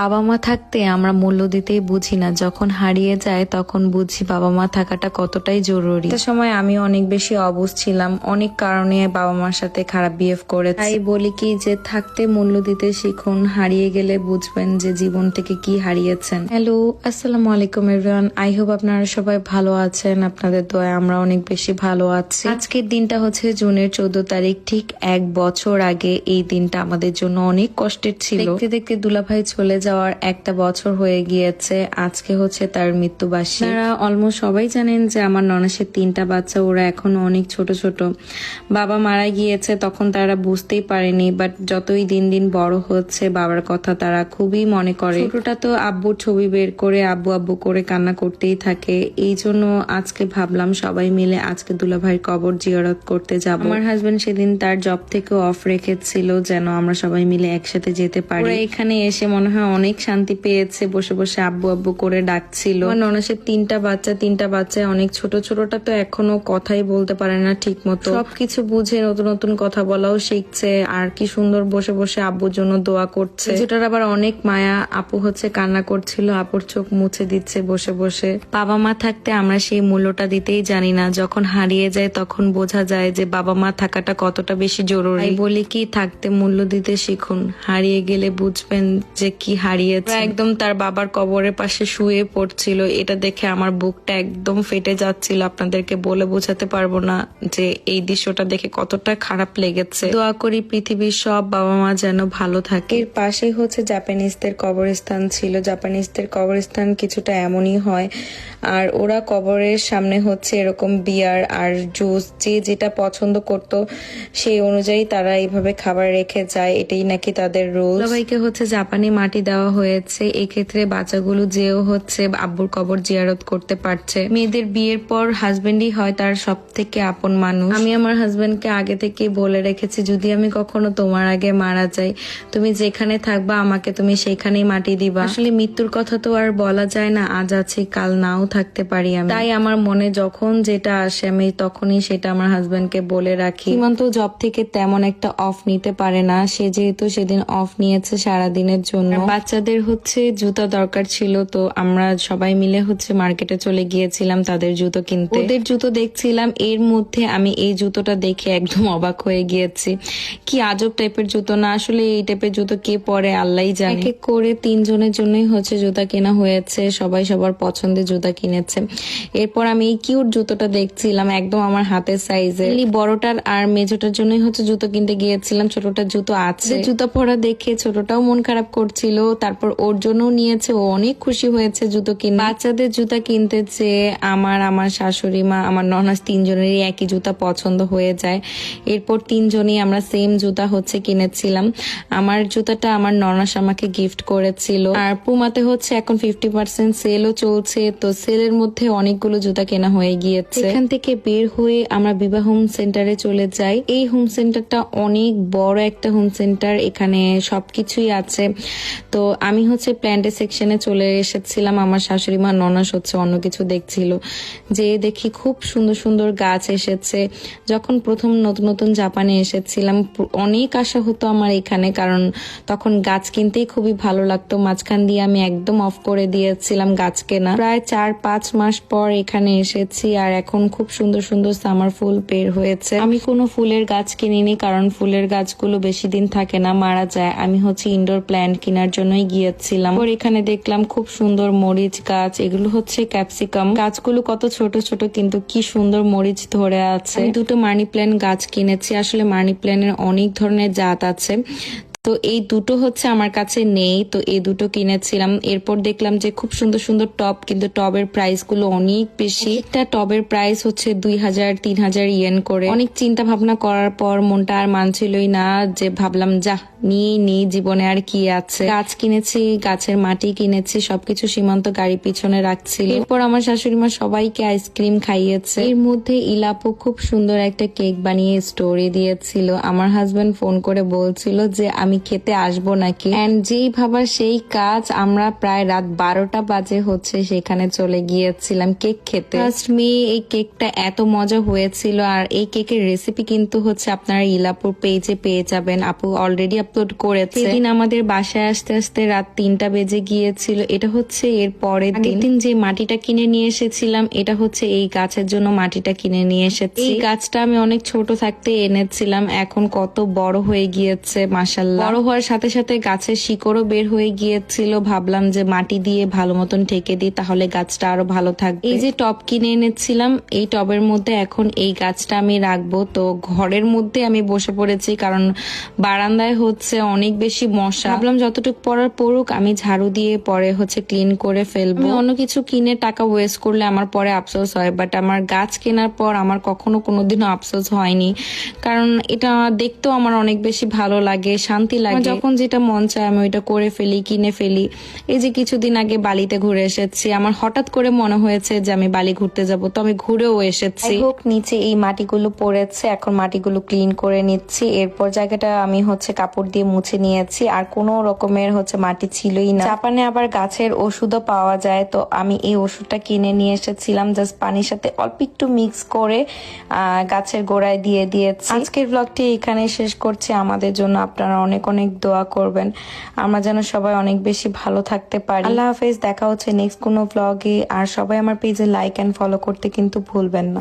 বাবা মা থাকতে আমরা মূল্য দিতেই বুঝি না, যখন হারিয়ে যায় তখন বুঝি বাবা মা থাকাটা কতটাই জরুরি। একটা সময় আমি অনেক বেশি অবুঝ ছিলাম, অনেক কারণে বাবা মার সাথে খারাপ বিহেভ করেছি। তাই বলি কি যে থাকতে মূল্য দিতে শিখুন, হারিয়ে গেলে বুঝবেন যে জীবন থেকে কি হারিয়েছেন। হ্যালো, আসসালামু আলাইকুম এভরিওয়ান। আই হোপ আপনারা সবাই ভালো আছেন, আপনাদের দোয়ায় আমরা অনেক বেশি ভালো আছি। আজকের দিনটা হচ্ছে জুনের 14 তারিখ, ঠিক 1 বছর আগে এই দিনটা আমাদের জন্য অনেক কষ্টের ছিল। দেখতে দেখতে দুলাভাই চলে যাওয়ার 1টা বছর হয়ে গিয়েছে, আজকে হচ্ছে তার মৃত্যুবার্ষিকী। তারা অলমোস্ট সবাই জানেন যে আমার ননাসের 3টা বাচ্চা, ওরা এখনো অনেক ছোট ছোট। বাবা মারা গিয়েছে তখন তারা বুঝতেই পারেনি, বাট যতই দিন দিন বড় হচ্ছে বাবার কথা তারা খুবই মনে করে। ছোটটা তো আব্বুর ছবি বের করে আব্বু আব্বু করে কান্না করতেই থাকে। এই জন্য আজকে ভাবলাম সবাই মিলে আজকে দুলাভাইয়ের কবর জিয়ারত করতে যাব। আমার হাজবেন্ড সেদিন তার জব থেকে অফ রেখেছিল যেন আমরা সবাই মিলে একসাথে যেতে পারি। এখানে এসে মনে হয় অনেক শান্তি পেয়েছে, বসে বসে আব্বু আব্বু করে ডাকছিল। ননাসের 3টা বাচ্চা অনেক ছোট। ছোটটা তো এখনো কথাই বলতে পারে না ঠিক মতো, সবকিছু বুঝে নতুন নতুন কথা বলাও শিখছে, আর কি সুন্দর বসে বসে আব্বুর জন্য দোয়া করছে। যেটার আবার অনেক মায়া। আপু হচ্ছে কান্না করছিল, আপুর চোখ মুছে দিচ্ছে বসে বসে। বাবা মা থাকতে আমরা সেই মূল্যটা দিতেই জানি না, যখন হারিয়ে যায় তখন বোঝা যায় যে বাবা মা থাকাটা কতটা বেশি জরুরি। বলি কি থাকতে মূল্য দিতে শিখুন, হারিয়ে গেলে বুঝবেন যে কি হারিয়েছে। একদম তার বাবার কবরের পাশে শুয়ে পড়ছিল, এটা দেখে আমার বুকটা একদম ফেটে যাচ্ছিল। আপনাদেরকে বলে বোঝাতে পারবো না যে এই দৃশ্যটা দেখে কতটা খারাপ লেগেছে। দোয়া করি পৃথিবীর সব বাবা মা যেন ভালো থাকে। এর পাশেই হচ্ছে জাপানিজদের কবরস্থান ছিল। জাপানিজদের কবরস্থান কিছুটা এমনই হয়, আর ওরা কবরের সামনে হচ্ছে এরকম বিয়ার আর জুস, যে যেটা পছন্দ করত সেই অনুযায়ী তারা এইভাবে খাবার রেখে যায়, এটাই নাকি তাদের রুল। সবাইকে হচ্ছে জাপানি মাটি দেওয়া হয়েছে, এক্ষেত্রে বাচ্চাগুলো যেও হচ্ছে আব্বুর কবর জিয়ারত করতে পারছে। মেয়েদের বিয়ের পর হাজবেন্ডই হয় তার সব থেকে আপন মানুষ। আমি আমার হাজবেন্ডকে আগে থেকে বলে রেখেছি, যদি আমি কখনো তোমার আগে মারা যাই, তুমি যেখানে থাকবা আমাকে তুমি সেখানেই মাটি দিবা। আসলে মৃত্যুর কথা তো আর বলা যায় না, আজ আছি কাল নাও থাকতে পারি আমি। তাই আমার মনে যখন যেটা আসে আমি তখনই সেটা আমার হাজবেন্ডকে বলে রাখি। সীমান্ত জব থেকে তেমন একটা অফ নিতে পারে না, সে যেহেতু সেদিন অফ নিয়েছে সারাদিনের জন্য। বাচ্চাদের হচ্ছে জুতা দরকার ছিল, তো আমরা সবাই মিলে হচ্ছে মার্কেটে চলে গিয়েছিলাম তাদের জুতো কিনতে। ওদের জুতো দেখছিলাম, এর মধ্যে আমি এই জুতোটা দেখে একদম অবাক হয়ে গিয়েছি। কি আজব টাইপের জুতো না, আসলে এই টাইপের জুতো কে পরে আল্লাহই জানে। এক এক করে 3 জনের জন্যই হচ্ছে জুতা কেনা হয়েছে, সবাই সবার পছন্দের জুতা কিনেছে। এরপর আমি এই কিউট জুতোটা দেখছিলাম, একদম আমার হাতের সাইজের। বড়টার আর মেজোটার জন্যই হচ্ছে জুতো কিনতে গিয়েছিলাম, ছোটটার জুতো আছে। জুতো পরা দেখে ছোটটাও মন খারাপ করছিল, তারপর ওর জন্যও নিয়েছে, ও অনেক খুশি হয়েছে জুতো কিনে। বাচ্চাদের জুতা কিনতে চেয়ে আমার শাশুড়ি মা, আমার ননাস 3 জনেরই একই জুতা পছন্দ হয়ে যায়। এরপর 3 জনই আমরা সেম জুতা হচ্ছে কিনেছিলাম। আমার জুতাটা আমার ননাস আমাকে গিফট করেছিল। আর পুমাতে হচ্ছে এখন 50% সেলও চলছে, তো সেলের মধ্যে অনেকগুলো জুতা কেনা হয়ে গিয়েছে। এখান থেকে বের হয়ে আমরা বিবাহ হোম সেন্টারে চলে যাই। এই হোম সেন্টারটা অনেক বড় একটা হোম সেন্টার, এখানে সবকিছুই আছে। তো আমি হচ্ছে প্ল্যান্টের সেকশনে চলে এসেছিলাম, আমার শাশুড়ি মা ননাস হচ্ছে অন্য কিছু দেখছিল। যে দেখি খুব সুন্দর সুন্দর গাছ এসেছে। যখন প্রথম নতুন নতুন জাপানে এসেছিলাম অনেক আশা হতো আমার এখানে, কারণ তখন গাছ কিনতেই খুবই ভালো লাগতো। মাঝখান দিয়ে আমি একদম অফ করে দিয়েছিলাম গাছ কেনা। প্রায় 4-5 মাস পর এখানে এসেছি, আর এখন খুব সুন্দর সুন্দর সামার ফুল বের হয়েছে। আমি কোনো ফুলের গাছ কিনিনি, কারণ ফুলের গাছগুলো বেশি দিন থাকে না, মারা যায়। আমি হচ্ছে ইনডোর প্ল্যান্ট কেনার জন্যই গিয়েছিলাম। ওর এখানে দেখলাম খুব সুন্দর মরিচ গাছ, এগুলো হচ্ছে ক্যাপসিকাম। গাছগুলো কত ছোট ছোট কিন্তু কি সুন্দর মরিচ ধরে আছে। আমি 2টো মানি প্ল্যান্ট গাছ কিনেছি। আসলে মানি প্ল্যান্টের অনেক ধরনের জাত আছে, তো এই দুটো হচ্ছে আমার কাছে নেই, তো এই দুটো কিনেছিলাম। এরপর দেখলাম যে খুব সুন্দর সুন্দর টব, কিন্তু টবের প্রাইস গুলো অনেক বেশি। একটা টবের প্রাইস হচ্ছে 2000-3000 ইয়েন করে। অনেক চিন্তা ভাবনা করার পর মনটা আর মানছিলই না, যে ভাবলাম যা নিয়ে জীবনে আর কি আছে। গাছ কিনেছি, গাছের মাটি কিনেছি, সবকিছু সীমান্ত গাড়ি পিছনে রাখছিল। এরপর আমার শাশুড়ি মা সবাইকে আইসক্রিম খাইয়েছে। এর মধ্যে ইলাপু খুব সুন্দর একটা কেক বানিয়ে স্টোরি দিয়েছিল। আমার হাজবেন্ড ফোন করে বলছিল যে আমি আমি খেতে আসবো নাকি। এন্ড যেই ভাবা সেই কাজ, আমরা প্রায় রাত 12টা বাজে হচ্ছে সেখানে চলে গিয়েছিলাম কেক খেতে। ফার্স্ট মি এই কেকটা এত মজা হয়েছিল। আর এই কেকের রেসিপি কিন্তু হচ্ছে আপনারা ইলাপুর পেজে পেয়ে যাবেন, আপু অলরেডি আপলোড করেছে। সেদিন আমাদের বাসায় আসতে আসতে রাত 3টা বেজে গিয়েছিল। এটা হচ্ছে এর পরের দিন যে মাটিটা কিনে নিয়ে এসেছিলাম, এটা হচ্ছে এই গাছের জন্য মাটিটা কিনে নিয়ে এসেছি। এই গাছটা আমি অনেক ছোট থাকতে এনেছিলাম, এখন কত বড় হয়ে গিয়েছে মাশাআল্লাহ। বড় হওয়ার সাথে সাথে গাছের শিকড়ও বের হয়ে গিয়েছিল। ভাবলাম যে মাটি দিয়ে ভালো মতন ঢেকে দিই, তাহলে গাছটা আরো ভালো থাকবে। এই যে টব কিনে এনেছিলাম, এই টবের মধ্যে এখন এই গাছটা আমি রাখবো। তো ঘরের মধ্যে আমি বসে পড়েছি, কারণ বারান্দায় হচ্ছে অনেক বেশি মশা। ভাবলাম যতটুকু পড়ার পড়ুক, আমি ঝাড়ু দিয়ে পরে হচ্ছে ক্লিন করে ফেলবো। অন্য কিছু কিনে টাকা ওয়েস্ট করলে আমার পরে আফসোস হয়, বাট আমার গাছ কেনার পর আমার কখনো কোনোদিনও আফসোস হয়নি, কারণ এটা দেখতেও আমার অনেক বেশি ভালো লাগে, শান্তি লাগে। যখন যেটা মন চায় আমি ওইটা করে ফেলি, কিনে ফেলি। এই যে কিছুদিন আগে বালিতে ঘুরে এসেছি, আমার হঠাৎ করে মনে হয়েছে যে আমি বালি ঘুরতে যাব, তো আমি ঘুরেও এসেছি। হোক, নিচে এই মাটিগুলো পড়েছে, এখন মাটিগুলো ক্লিন করে নিচ্ছি। এরপর জায়গাটা আমি হচ্ছে কাপড় দিয়ে মুছে নিয়েছি, আর কোনো রকমের হচ্ছে মাটি ছিলই না। জাপানে আবার গাছের ওষুধও পাওয়া যায়, তো আমি এই ওষুধটা কিনে নিয়ে এসেছিলাম, জাস্ট পানির সাথে অল্প একটু মিক্স করে গাছের গোড়ায় দিয়ে দিয়েছি। আজকের ব্লগটি এখানে শেষ করছি। আমাদের জন্য আপনারা অনেক অনেক দোয়া করবেন, আমরা যেন সবাই অনেক বেশি ভালো থাকতে পারি। আল্লাহ হাফেজ, দেখা হচ্ছে নেক্সট কোনো ব্লগে। আর সবাই আমার পেজে লাইক এন্ড ফলো করতে কিন্তু ভুলবেন না।